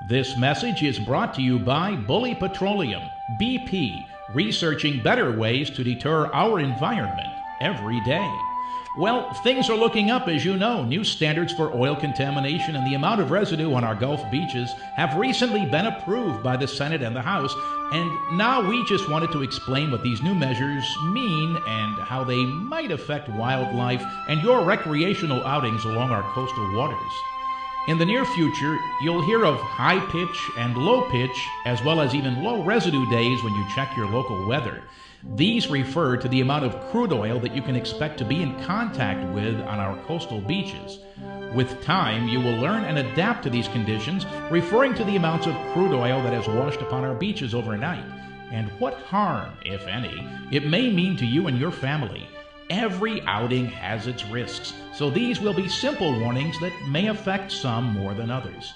This message is brought to you by Bully Petroleum, BP, researching better ways to deter our environment every day. Well, things are looking up, as you know. New standards for oil contamination and the amount of residue on our Gulf beaches have recently been approved by the Senate and the House, and now we just wanted to explain what these new measures mean and how they might affect wildlife and your recreational outings along our coastal waters. In the near future, you'll hear of high pitch and low pitch, as well as even low residue days when you check your local weather. These refer to the amount of crude oil that you can expect to be in contact with on our coastal beaches. With time, you will learn and adapt to these conditions, referring to the amounts of crude oil that has washed upon our beaches overnight, and what harm, if any, it may mean to you and your family. Every outing has its risks, so these will be simple warnings that may affect some more than others.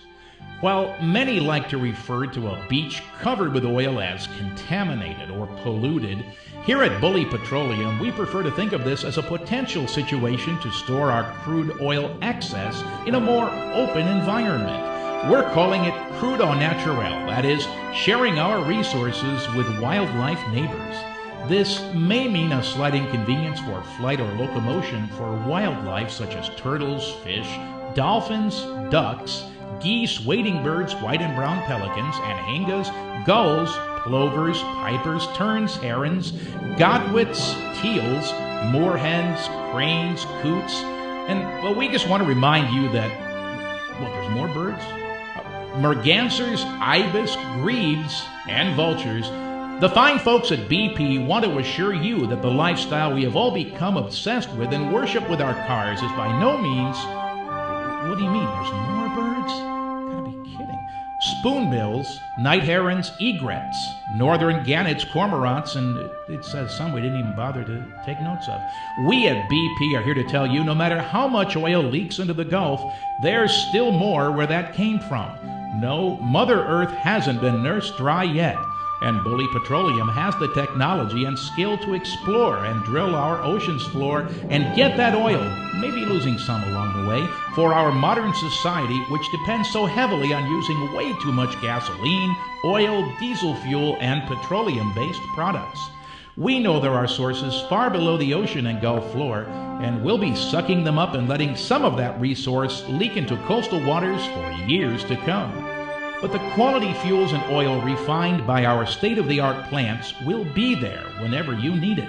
While many like to refer to a beach covered with oil as contaminated or polluted, here at Bully Petroleum, we prefer to think of this as a potential situation to store our crude oil excess in a more open environment. We're calling it crude au naturel, that is, sharing our resources with wildlife neighbors. This may mean a slight inconvenience for flight or locomotion for wildlife such as turtles, fish, dolphins, ducks, geese, wading birds, white and brown pelicans, anhingas, gulls, plovers, pipers, terns, herons, godwits, teals, moorhens, cranes, coots, and, well, we just want to remind you that, well, there's more birds. Mergansers, ibis, grebes, and vultures. The fine folks at BP want to assure you that the lifestyle we have all become obsessed with and worship with our cars is by no means... What do you mean? There's more birds? Gotta be kidding. Spoonbills, night herons, egrets, northern gannets, cormorants, and it says some we didn't even bother to take notes of. We at BP are here to tell you no matter how much oil leaks into the Gulf, there's still more where that came from. No, Mother Earth hasn't been nursed dry yet. And Bully Petroleum has the technology and skill to explore and drill our ocean's floor and get that oil, maybe losing some along the way, for our modern society, which depends so heavily on using way too much gasoline, oil, diesel fuel, and petroleum-based products. We know there are sources far below the ocean and Gulf floor, and we'll be sucking them up and letting some of that resource leak into coastal waters for years to come. But the quality fuels and oil refined by our state-of-the-art plants will be there whenever you need it.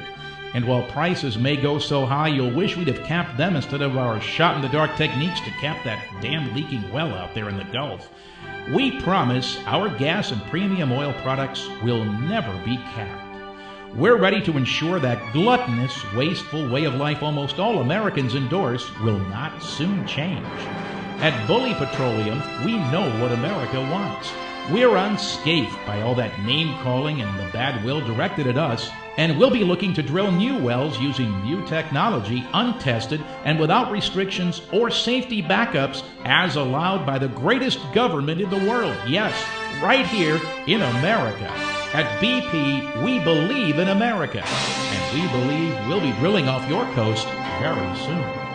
And while prices may go so high you'll wish we'd have capped them instead of our shot-in-the-dark techniques to cap that damn leaking well out there in the Gulf, we promise our gas and premium oil products will never be capped. We're ready to ensure that gluttonous, wasteful way of life almost all Americans endorse will not soon change. At Bully Petroleum, we know what America wants. We're unscathed by all that name-calling and the bad will directed at us, and we'll be looking to drill new wells using new technology, untested and without restrictions or safety backups as allowed by the greatest government in the world. Yes, right here in America. At BP, we believe in America, and we believe we'll be drilling off your coast very soon.